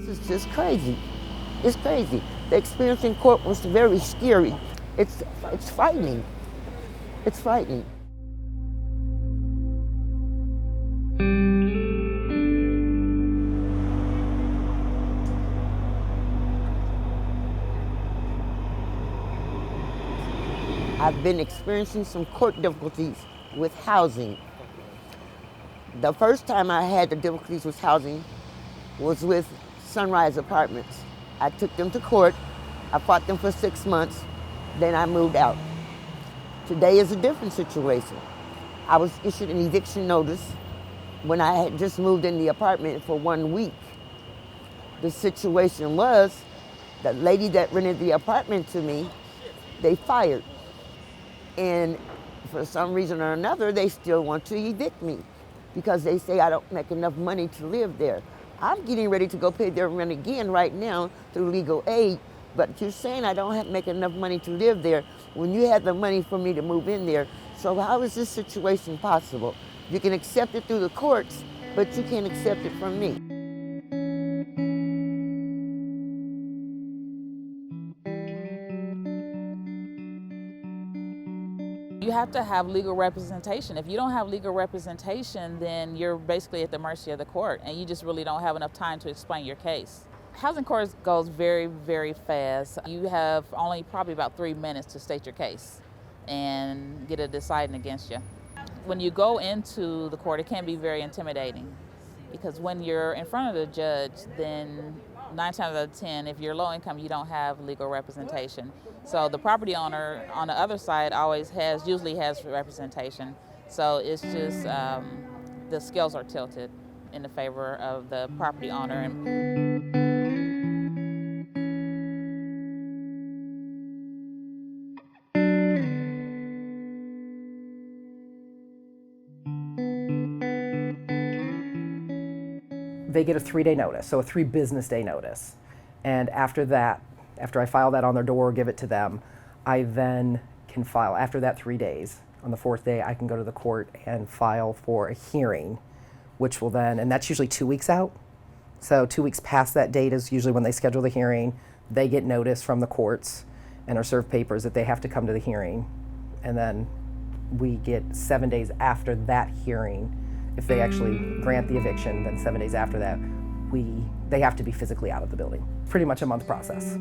This is just crazy. It's crazy. The experience in court was very scary. It's frightening. It's frightening. I've been experiencing some court difficulties with housing. The first time I had the difficulties with housing was with Sunrise Apartments. I took them to court. I fought them for 6 months. Then I moved out. Today is a different situation. I was issued an eviction notice when I had just moved in the apartment for 1 week. The situation was the lady that rented the apartment to me, they fired. And for some reason or another, they still want to evict me because they say I don't make enough money to live there. I'm getting ready to go pay their rent again right now through legal aid, but you're saying I don't make enough money to live there when you had the money for me to move in there. So how is this situation possible? You can accept it through the courts, but you can't accept it from me. You have to have legal representation. If you don't have legal representation, then you're basically at the mercy of the court, and you just really don't have enough time to explain your case. Housing court goes very, very fast. You have only probably about 3 minutes to state your case and get it deciding against you. When you go into the court, it can be very intimidating because when you're in front of the judge, then 9 times out of 10, if you're low income, you don't have legal representation. So the property owner on the other side usually has representation. So it's just the scales are tilted in the favor of the property owner. They get a 3-day notice, so a 3 business day notice. And after that, after I file that on their door, give it to them, I then can file, after that 3 days, on the 4th day, I can go to the court and file for a hearing, which will then, and that's usually 2 weeks out. So 2 weeks past that date is usually when they schedule the hearing. They get notice from the courts and are served papers that they have to come to the hearing. And then we get 7 days after that hearing. If they actually grant the eviction, then 7 days after that, they have to be physically out of the building. Pretty much a month process.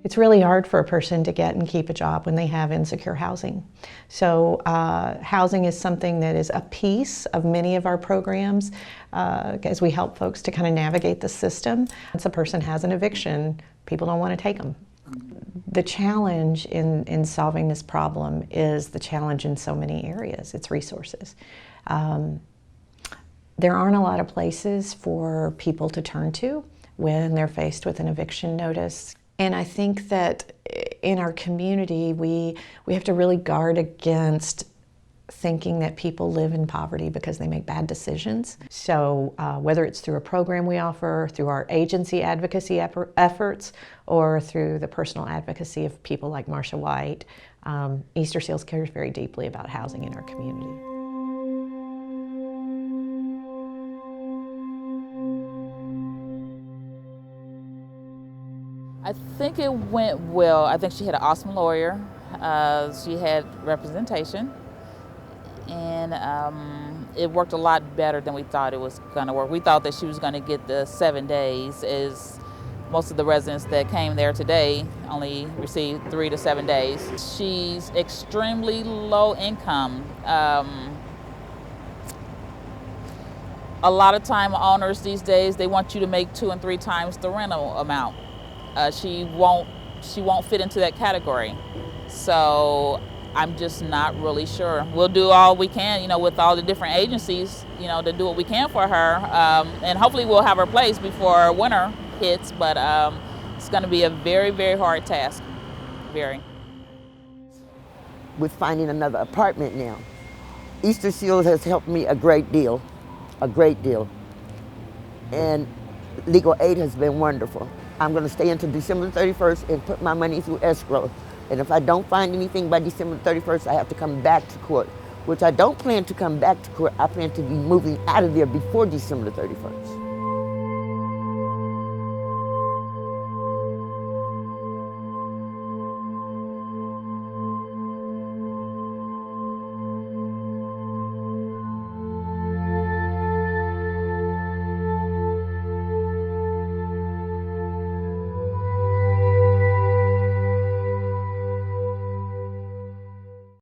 It's really hard for a person to get and keep a job when they have insecure housing. So housing is something that is a piece of many of our programs as we help folks to kind of navigate the system. Once a person has an eviction, people don't want to take them. The challenge in solving this problem is the challenge in so many areas. It's resources. There aren't a lot of places for people to turn to when they're faced with an eviction notice. And I think that in our community, we have to really guard against thinking that people live in poverty because they make bad decisions. So whether it's through a program we offer, through our agency advocacy efforts, or through the personal advocacy of people like Marsha White, Easter Seals cares very deeply about housing in our community. I think it went well. I think she had an awesome lawyer. She had representation, and it worked a lot better than we thought it was going to work. We thought that she was going to get the 7 days, as most of the residents that came there today only received 3 to 7 days. She's extremely low income. A lot of time owners these days, they want you to make 2 and 3 times the rental amount. She won't fit into that category. So I'm just not really sure. We'll do all we can, with all the different agencies, to do what we can for her. And hopefully we'll have her placed before winter hits, but it's gonna be a very, very hard task, very. With finding another apartment now, Easter Seals has helped me a great deal. And legal aid has been wonderful. I'm going to stay until December 31st and put my money through escrow. And if I don't find anything by December 31st, I have to come back to court, which I don't plan to come back to court. I plan to be moving out of there before December 31st.